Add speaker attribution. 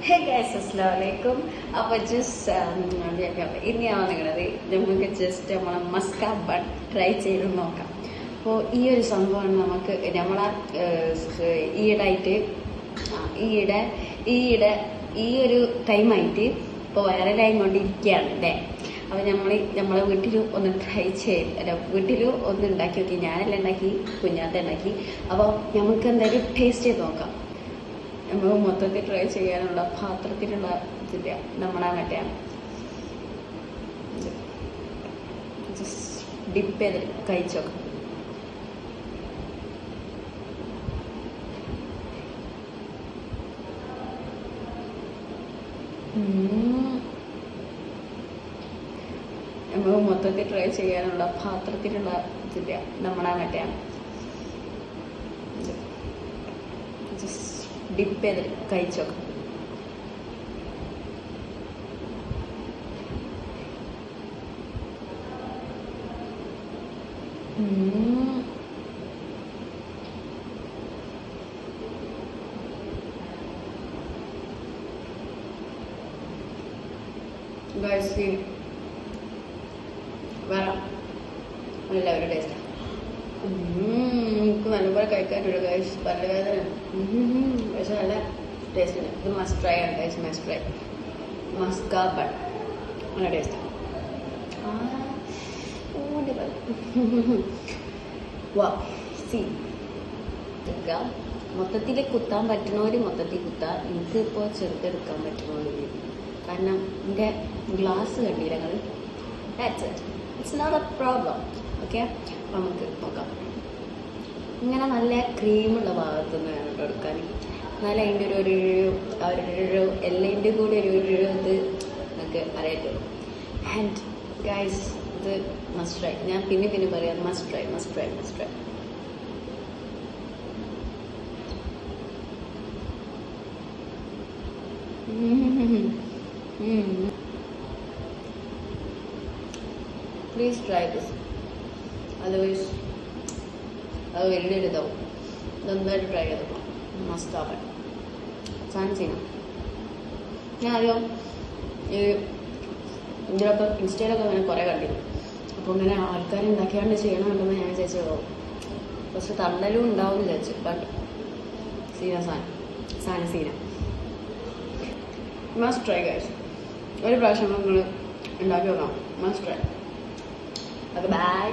Speaker 1: Hey guys അസ്സലാമലൈക്കും. അപ്പോൾ just ഇനിയാണ് നിങ്ങളത് നമുക്ക് ജസ്റ്റ് നമ്മളെ മസ്ക ബൺ ട്രൈ ചെയ്ത് നോക്കാം. അപ്പോൾ ഈ ഒരു സംഭവമാണ് നമുക്ക് നമ്മളെ ഈയിടായിട്ട് ഈ ഒരു ടൈമായിട്ട് ഇപ്പോൾ വൈറലായി കൊണ്ടിരിക്കുകയാണ് അല്ലേ. അപ്പോൾ നമ്മളെ വീട്ടിൽ ഒന്ന് ട്രൈ ചെയ്ത് വീട്ടിൽ ഒന്ന് ഉണ്ടാക്കി നോക്കി. ഞാനെല്ലാം ഉണ്ടാക്കി, കുഞ്ഞാത്ത ഉണ്ടാക്കി. അപ്പോൾ നമുക്ക് എന്തായാലും ടേസ്റ്റ് ചെയ്ത് നോക്കാം. നമ്മൾ മൊത്തത്തിൽ ട്രൈ ചെയ്യാനുള്ള പാത്രത്തിലുള്ള ഇതില്ല, നമ്മളാ മറ്റേ ജസ്റ്റ് ഡിപ്പ് ചെയ്ത് കഴിച്ചോക്കാം. നമ്മൾ മൊത്തത്തിൽ ട്രൈ ചെയ്യാനുള്ള പാത്രത്തിലുള്ള ഇതില്ല, നമ്മളാ മറ്റേ ജസ്റ്റ് ഡിപ്പ് ചെയ്ത് കഴിച്ചോക്കാം. ഗൈസ് വേറെ എല്ലാവരും ടേസ്റ്റ് എനിക്ക് നല്ലപോലെ കഴിക്കാനുള്ള ഗൈസ്. പല്ലുവേദന പക്ഷെ നല്ല ടേസ്റ്റ് ഉണ്ട്. ഇത് മസ്റ്റ് ട്രൈ ആണ് guys, must try. Musca bun നല്ല ടേസ്റ്റ്. മൊത്തത്തിൽ കുത്താൻ പറ്റുന്നവർ മൊത്തത്തിൽ കുത്താം. എനിക്കിപ്പോൾ ചെറുതെടുക്കാൻ പറ്റുന്നവർ കാരണം എൻ്റെ ഗ്ലാസ് കണ്ടില്ല ഞങ്ങൾ. That's it, it's not a problem. Okay, അപ്പം നമുക്ക് നോക്കാം. ഇങ്ങനെ നല്ല ക്രീമുള്ള ഭാഗത്തുനിന്ന് വേണം കേട്ടോ എടുക്കാൻ. എന്നാലും അതിൻ്റെ ഒരു എല്ലിൻ്റെ കൂടെ ഒരു ഇത് നമുക്ക് അറിയത്തുള്ളൂ. ആൻഡ് ഗൈസ് ഇത് മസ്റ്റ് ട്രൈ. ഞാൻ പിന്നെ പറയാം, must try. Please try this, otherwise അത് വലിയൊരു ഇതാവും. ഇതെന്തായാലും ട്രൈ ചെയ്തോ. മസ്റ്റ് ആവാൻ സാധനം ചെയ്യണം. ഞാൻ ആദ്യം ഈ ഇതിലൊക്കെ ഇൻസ്റ്റയിലൊക്കെ അങ്ങനെ കുറേ കണ്ടിരുന്നു. അപ്പോൾ ഇങ്ങനെ ആൾക്കാർ ഉണ്ടാക്കിയാണ്ട് ചെയ്യണമെന്നുണ്ടെന്ന് ഞാൻ വിചാരിച്ചോ. കുറച്ച് തള്ളലും ഉണ്ടാവും വിചാരിച്ചു. But scene must try guys. ഒരു പ്രാവശ്യം നിങ്ങൾ ഉണ്ടാക്കി നോക്കണം. Must try. Okay, by.